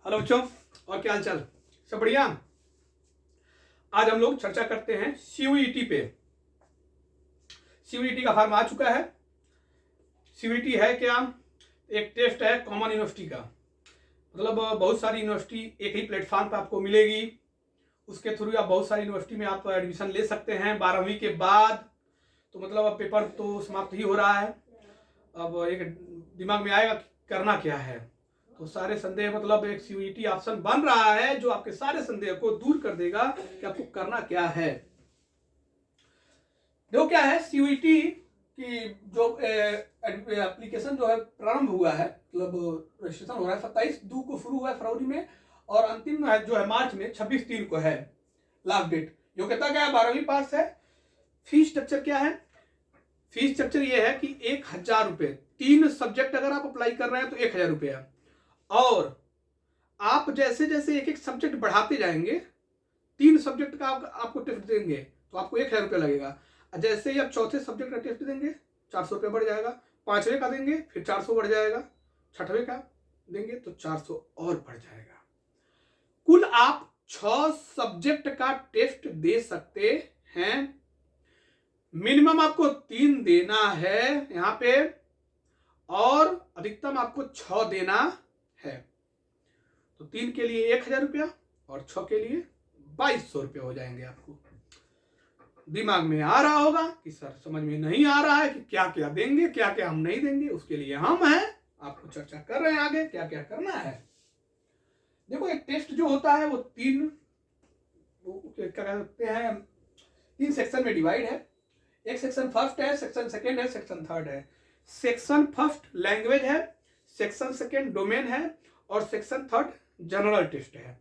Hello बच्चों, और क्या हाल चाल? सब बढ़िया। आज हम लोग चर्चा करते हैं सीयूईटी पे। सीयूईटी का फॉर्म आ चुका है। सीयूईटी है क्या? एक टेस्ट है कॉमन यूनिवर्सिटी का। मतलब बहुत सारी यूनिवर्सिटी एक ही प्लेटफॉर्म पर आपको मिलेगी। उसके थ्रू आप बहुत सारी यूनिवर्सिटी में आप एडमिशन ले सकते हैं 12वीं के बाद। तो मतलब अब पेपर तो समाप्त ही हो रहा है। अब एक दिमाग में आएगा करना क्या है। तो सारे संदेह मतलब एक सीयूईटी ऑप्शन बन रहा है जो आपके सारे संदेह को दूर कर देगा कि आपको करना क्या है। देखो क्या है सीयूईटी की जो एप्लीकेशन जो है प्रारंभ हुआ है, मतलब रजिस्ट्रेशन हो रहा है 27/2 को शुरू हुआ है फरवरी में, और अंतिम जो है मार्च में 26/3 को है लास्ट डेट। योग्यता क्या है? 12वीं पास है। फीस स्ट्रक्चर क्या है? फीस स्ट्रक्चर ये है कि 1,000 रुपये, 3 सब्जेक्ट अगर आप अप्लाई कर रहे हैं तो 1,000 रुपये है। और आप जैसे जैसे एक एक सब्जेक्ट बढ़ाते जाएंगे, 3 सब्जेक्ट का आपको टेस्ट देंगे तो आपको 1,000 रुपये लगेगा। जैसे ही आप चौथे सब्जेक्ट का टेस्ट देंगे 400 रुपये बढ़ जाएगा। 5वें का देंगे फिर 400 बढ़ जाएगा। 6वें का देंगे तो 400 और बढ़ जाएगा। कुल आप 6 सब्जेक्ट का टेस्ट दे सकते हैं। मिनिमम आपको 3 देना है यहां पे, और अधिकतम आपको 6 देना है। तो 3 के लिए 1,000 रुपया और 6 के लिए 2,200 रुपये हो जाएंगे आपको। दिमाग में आ रहा होगा कि सर समझ में नहीं आ रहा है कि क्या क्या देंगे, क्या क्या हम नहीं देंगे। उसके लिए हम हैं, आपको चर्चा कर रहे हैं आगे क्या क्या करना है। देखो एक टेस्ट जो होता है वो क्या कहते हैं, 3 सेक्शन में डिवाइड है। एक सेक्शन फर्स्ट है, सेक्शन सेकेंड है, सेक्शन थर्ड है। सेक्शन फर्स्ट लैंग्वेज है, सेक्शन सेकेंड डोमेन है, और सेक्शन थर्ड जनरल टेस्ट है।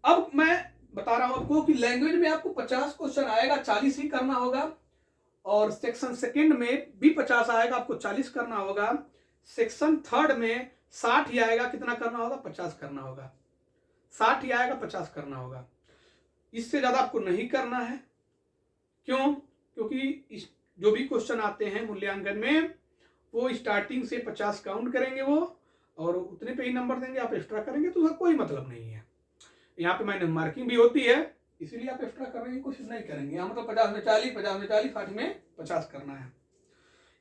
अब मैं बता रहा हूं आपको कि लैंग्वेज में आपको 50 क्वेश्चन आएगा, 40 ही करना होगा। और सेक्शन सेकेंड में भी 50 आएगा, आपको 40 करना होगा। सेक्शन थर्ड में 60 ही आएगा, कितना करना होगा? 50 करना होगा। 60 ही आएगा, 50 करना होगा। इससे ज्यादा आपको नहीं करना है। क्यों? क्योंकि जो भी क्वेश्चन आते हैं मूल्यांकन में वो स्टार्टिंग से 50 काउंट करेंगे वो, और उतने पे ही नंबर देंगे। आप एक्स्ट्रा करेंगे तो उसका कोई मतलब नहीं है। यहाँ पे मैंने मार्किंग भी होती है, इसीलिए आप एक्स्ट्रा करने की कोशिश नहीं करेंगे। यहाँ मतलब 50 में 40, 50 में 40, 60 में 50 करना है।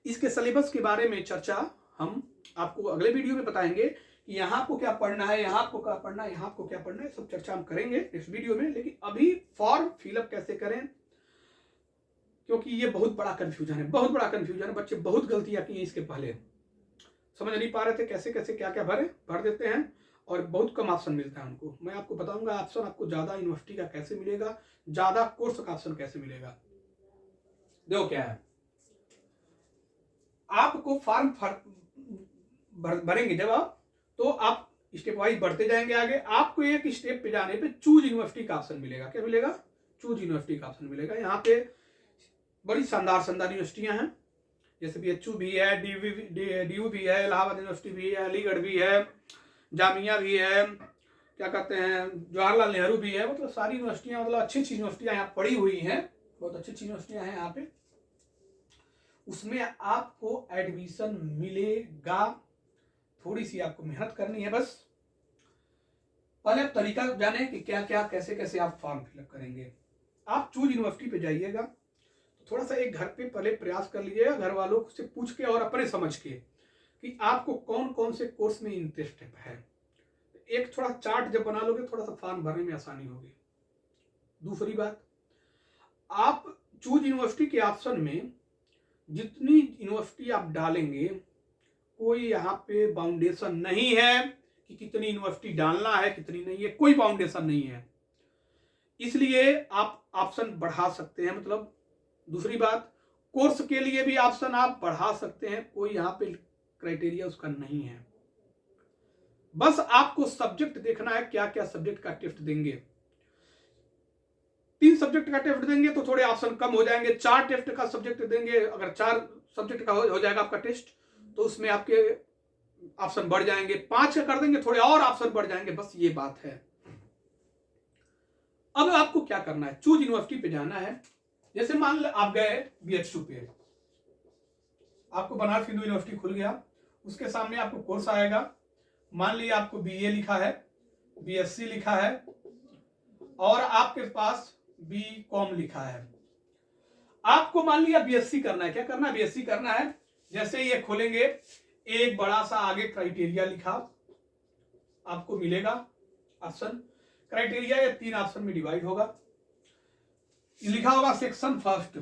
इसके सिलेबस के बारे में चर्चा हम आपको अगले वीडियो में बताएंगे कि यहाँ आपको क्या पढ़ना है, यहाँ आपको क्या पढ़ना है, यहाँ आपको क्या पढ़ना है, सब चर्चा हम करेंगे इस वीडियो में। लेकिन अभी फॉर्म फिलअप कैसे करें, क्योंकि ये बहुत बड़ा कंफ्यूजन है, बहुत बड़ा कंफ्यूजन है। बच्चे बहुत गलतियां की इसके पहले, समझ नहीं पा रहे थे कैसे कैसे क्या क्या भर देते हैं, और बहुत कम ऑप्शन मिलता है उनको। मैं आपको बताऊंगा ऑप्शन आपको ज्यादा यूनिवर्सिटी का कैसे मिलेगा, ज्यादा कोर्स का ऑप्शन कैसे मिलेगा। देखो क्या है, आपको फॉर्म भरेंगे जब आप, तो आप स्टेप वाइज बढ़ते जाएंगे आगे। आपको एक स्टेप पे जाने पे चूज यूनिवर्सिटी का ऑप्शन मिलेगा। क्या मिलेगा? चूज यूनिवर्सिटी का ऑप्शन मिलेगा। यहाँ पे बड़ी शानदार शानदार यूनिवर्सिटियां हैं, जैसे BHU भी है, DU भी है, इलाहाबाद यूनिवर्सिटी भी है, अलीगढ़ भी है, जामिया भी है, क्या कहते हैं, जवाहरलाल नेहरू भी है। मतलब सारी यूनिवर्सिटियां, मतलब अच्छी अच्छी यूनिवर्सिटियां यहाँ पड़ी हुई हैं, बहुत अच्छी अच्छी यूनिवर्सिटियां हैं यहाँ पे। उसमें आपको एडमिशन मिलेगा। थोड़ी सी आपको मेहनत करनी है बस। पहले आप तरीका जाने कि क्या क्या कैसे कैसे आप फॉर्म फिलअप करेंगे। आप चूज यूनिवर्सिटी पे जाइएगा, थोड़ा सा एक घर पे पहले प्रयास कर लीजिएगा, घर वालों से पूछ के और अपने समझ के कि आपको कौन कौन से कोर्स में इंटरेस्ट है। एक थोड़ा चार्ट जब बना लोगे थोड़ा सा फॉर्म भरने में आसानी होगी। दूसरी बात, आप चूज यूनिवर्सिटी के ऑप्शन में जितनी यूनिवर्सिटी आप डालेंगे, कोई यहाँ पे बाउंडेशन नहीं है कि कितनी यूनिवर्सिटी डालना है कितनी नहीं है, कोई बाउंडेशन नहीं है। इसलिए आप ऑप्शन बढ़ा सकते हैं। मतलब दूसरी बात, कोर्स के लिए भी ऑप्शन आप बढ़ा सकते हैं, कोई यहाँ पे क्राइटेरिया उसका नहीं है। बस आपको सब्जेक्ट देखना है क्या क्या सब्जेक्ट का टेस्ट देंगे। 3 सब्जेक्ट का टेस्ट देंगे तो थोड़े ऑप्शन कम हो जाएंगे। 4 टेस्ट का सब्जेक्ट देंगे, अगर 4 सब्जेक्ट का हो जाएगा आपका टेस्ट, तो उसमें आपके ऑप्शन बढ़ जाएंगे। 5 का कर देंगे, थोड़े और ऑप्शन बढ़ जाएंगे। बस ये बात है। अब आपको क्या करना है, चूज यूनिवर्सिटी पे जाना है। जैसे मान लो आप गए BHU पे, आपको बनारस हिंदू यूनिवर्सिटी खुल गया, उसके सामने आपको कोर्स आएगा, मान लीजिए आपको बीए लिखा है, बीएससी लिखा है और आपके पास बी कॉम लिखा है। आपको मान लिया बीएससी करना है, क्या करना है, बीएससी करना है। जैसे ये खोलेंगे, एक बड़ा सा आगे क्राइटेरिया लिखा आपको मिलेगा ऑप्शन। क्राइटेरिया ये 3 ऑप्शन में डिवाइड होगा। लिखा होगा सेक्शन फर्स्ट।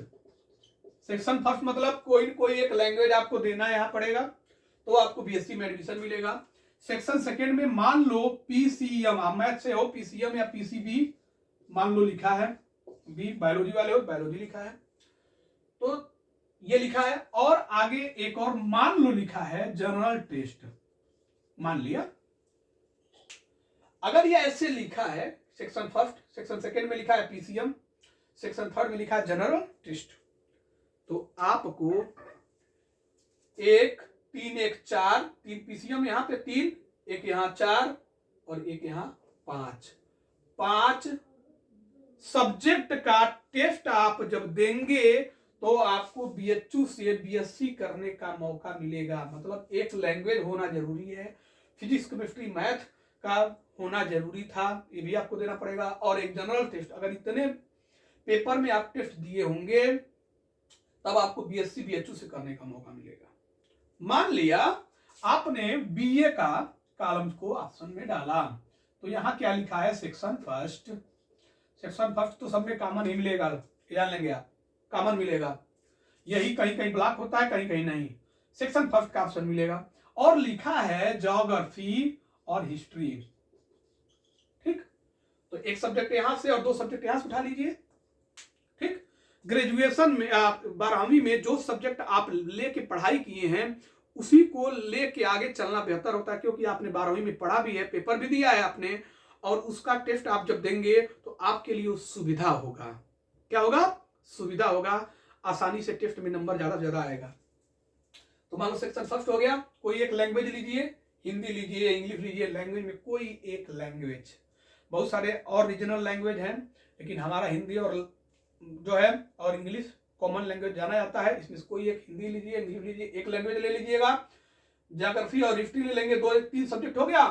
सेक्शन फर्स्ट मतलब कोई एक लैंग्वेज आपको देना यहाँ पड़ेगा, तो आपको बीएससी में एडमिशन मिलेगा। सेक्शन सेकेंड में मान लो पीसीएम, आप मैथ से हो, पीसीएम या पीसीबी मान लो लिखा है, बी बायोलॉजी वाले हो, बायोलॉजी लिखा है, तो ये लिखा है। और आगे एक और मान लो लिखा है जनरल टेस्ट, मान लिया। अगर ये ऐसे लिखा है सेक्शन फर्स्ट, सेक्शन सेकेंड में लिखा है पीसीएम, सेक्शन थर्ड में लिखा है जनरल टेस्ट, तो आपको 1 3 1 4, 3 पीसीएम यहां पे 3, एक यहां 4 और एक यहां 5 सब्जेक्ट का टेस्ट आप जब देंगे तो आपको बीएचयू से बीएससी करने का मौका मिलेगा। मतलब एक लैंग्वेज होना जरूरी है, फिजिक्स केमिस्ट्री मैथ का होना जरूरी था, ये भी आपको देना पड़ेगा, और एक जनरल टेस्ट। अगर इतने पेपर में आप टेस्ट दिए होंगे तब आपको बीएससी बीएचयू से करने का मौका मिलेगा। मान लिया आपने बीए का कॉलम को ऑप्शन में डाला, तो यहां क्या लिखा है, सेक्शन फर्स्ट। सेक्शन फर्स्ट तो सब में कॉमन ही मिलेगा, जान लेंगे आप, कॉमन मिलेगा। यही कहीं कहीं ब्लॉक होता है, कहीं कहीं नहीं। सेक्शन फर्स्ट का ऑप्शन मिलेगा और लिखा है ज्योग्राफी और हिस्ट्री। ठीक, तो एक सब्जेक्ट यहां से और 2 सब्जेक्ट यहां से उठा लीजिए। ठीक, ग्रेजुएशन में आप 12वीं में जो सब्जेक्ट आप लेके पढ़ाई किए हैं उसी को लेके आगे चलना बेहतर होता है, क्योंकि आपने 12वीं में पढ़ा भी है, पेपर भी दिया है आपने, और उसका टेस्ट आप जब देंगे तो आपके लिए सुविधा होगा। क्या होगा, सुविधा होगा, आसानी से टेस्ट में नंबर ज्यादा से ज्यादा आएगा। तो मान लो सेक्शन फर्स्ट हो गया, कोई एक लैंग्वेज लीजिए, हिंदी लीजिए, इंग्लिश लीजिए, लैंग्वेज में कोई एक लैंग्वेज। बहुत सारे और रीजनल लैंग्वेज हैं, लेकिन हमारा हिंदी और जो है और इंग्लिश कॉमन लैंग्वेज जाना जाता है। इसमें कोई एक हिंदी लीजिए, इंग्लिश लीजिए, एक लैंग्वेज ले लीजिएगा, ज्योग्राफी और हिस्ट्री ले लेंगे, 3 सब्जेक्ट हो गया।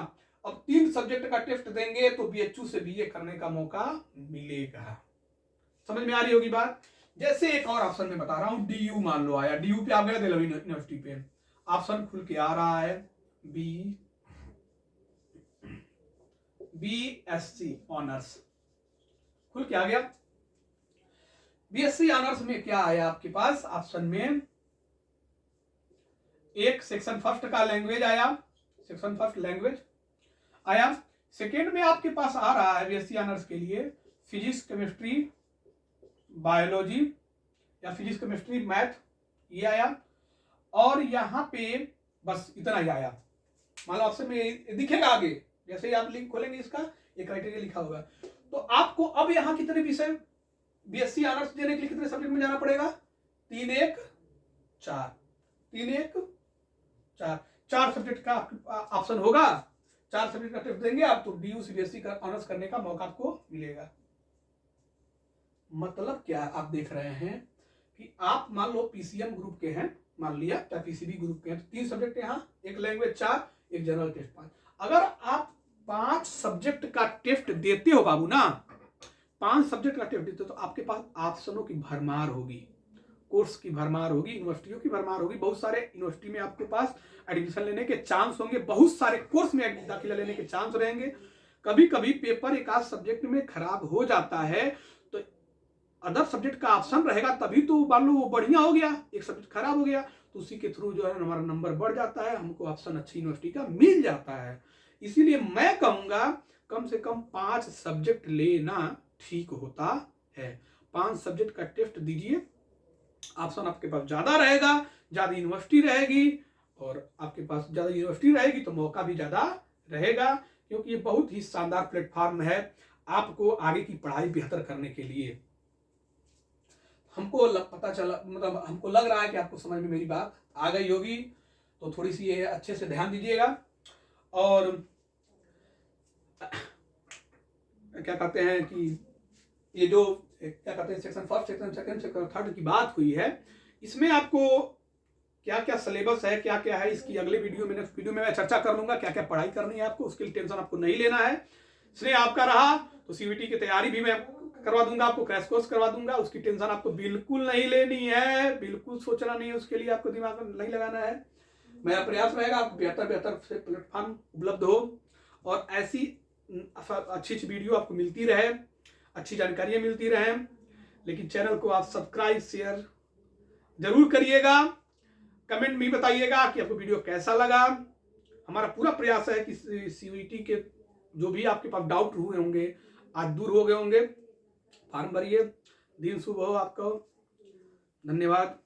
अब 3 सब्जेक्ट का टेस्ट देंगे तो बीएचयू से बीए करने का मौका मिलेगा। समझ में आ रही होगी बात। जैसे एक और ऑप्शन में बता रहा हूं, डीयू मान लो आया, डीयू पे आप गए दिल्ली यूनिवर्सिटी पे, ऑप्शन खुल के आ रहा है बीएससी ऑनर्स, खुल के आ गया। बीएससी ऑनर्स में क्या आया आपके पास ऑप्शन में, एक सेक्शन फर्स्ट का लैंग्वेज आया, सेक्शन फर्स्ट लैंग्वेज आया। सेकेंड में आपके पास आ रहा है बीएससी ऑनर्स के लिए फिजिक्स केमिस्ट्री बायोलॉजी या फिजिक्स केमिस्ट्री मैथ, ये आया। और यहां पे बस इतना ही आया। मान लो ऑप्शन में दिखेगा आगे, जैसे ही आप लिंक खोलेंगे इसका एक क्राइटेरिया लिखा होगा। तो आपको अब यहां कितने विषय बीएससी ऑनर्स देने के लिए कितने सब्जेक्ट में जाना पड़ेगा, 3 1 4, 3 1 4, 4 सब्जेक्ट का ऑप्शन होगा। 4 सब्जेक्ट का टेस्ट देंगे आप तो डीयू से बीएससी का ऑनर्स करने का मौका आपको मिलेगा। मतलब क्या आप देख रहे हैं कि आप मान लो पीसीएम ग्रुप के हैं, मान लिया, या पीसीबी ग्रुप के हैं, तो 3 सब्जेक्ट यहाँ, एक लैंग्वेज 4, एक जनरल टेस्ट 5। अगर आप 5 सब्जेक्ट का टेस्ट देते हो बाबू ना, 5 सब्जेक्ट का टेस्ट देते हो, तो आपके पास ऑप्शनों की भरमार होगी, कोर्स की भरमार होगी, यूनिवर्सिटियों की भरमार होगी। बहुत सारे यूनिवर्सिटी में आपके पास एडमिशन लेने के चांस होंगे, बहुत सारे कोर्स में दाखिला लेने के चांस रहेंगे। कभी कभी पेपर एक आध सब्जेक्ट में खराब हो जाता है तो अदर सब्जेक्ट का ऑप्शन रहेगा, तभी तो मान लो वो बढ़िया हो गया, एक सब्जेक्ट खराब हो गया तो उसी के थ्रू जो है हमारा नंबर बढ़ जाता है, हमको ऑप्शन अच्छी यूनिवर्सिटी का मिल जाता है। इसीलिए मैं कहूंगा कम से कम 5 सब्जेक्ट लेना ठीक होता है। 5 सब्जेक्ट का टेस्ट दीजिए, ऑप्शन आपके पास ज्यादा रहेगा, ज्यादा यूनिवर्सिटी रहेगी, और आपके पास ज्यादा यूनिवर्सिटी रहेगी तो मौका भी ज्यादा रहेगा, क्योंकि ये बहुत ही शानदार प्लेटफॉर्म है आपको आगे की पढ़ाई बेहतर करने के लिए। हमको पता चला, मतलब हमको लग रहा है कि आपको समझ में मेरी बात आ गई होगी, तो थोड़ी सी ये अच्छे से ध्यान दीजिएगा। और क्या कहते हैं कि ये जो क्या कहते हैं section first, section second, section third की बात हुई है, इसमें आपको क्या क्या सिलेबस है, क्या क्या है, इसकी अगले वीडियो में मैं चर्चा कर लूंगा। क्या क्या पढ़ाई करनी है आपको, उसके लिए टेंशन आपको नहीं लेना है। स्नेह आपका रहा तो सीवीटी की तैयारी भी मैं करवा दूंगा, आपको क्रैश कोर्स करवा दूंगा, उसकी टेंशन आपको बिल्कुल नहीं लेनी है, बिल्कुल सोचना नहीं है, उसके लिए आपको दिमाग नहीं लगाना है। मेरा प्रयास रहेगा आपको बेहतर से प्लेटफॉर्म उपलब्ध हो और ऐसी अच्छी वीडियो आपको मिलती रहे, अच्छी जानकारियां मिलती रहे। लेकिन चैनल को आप सब्सक्राइब शेयर जरूर करिएगा, कमेंट में बताइएगा कि आपको वीडियो कैसा लगा। हमारा पूरा प्रयास है कि सीवीटी के जो भी आपके पास डाउट हुए होंगे आज दूर हो गए होंगे। फॉर्म भरिए, दिन शुभ हो आपको। धन्यवाद।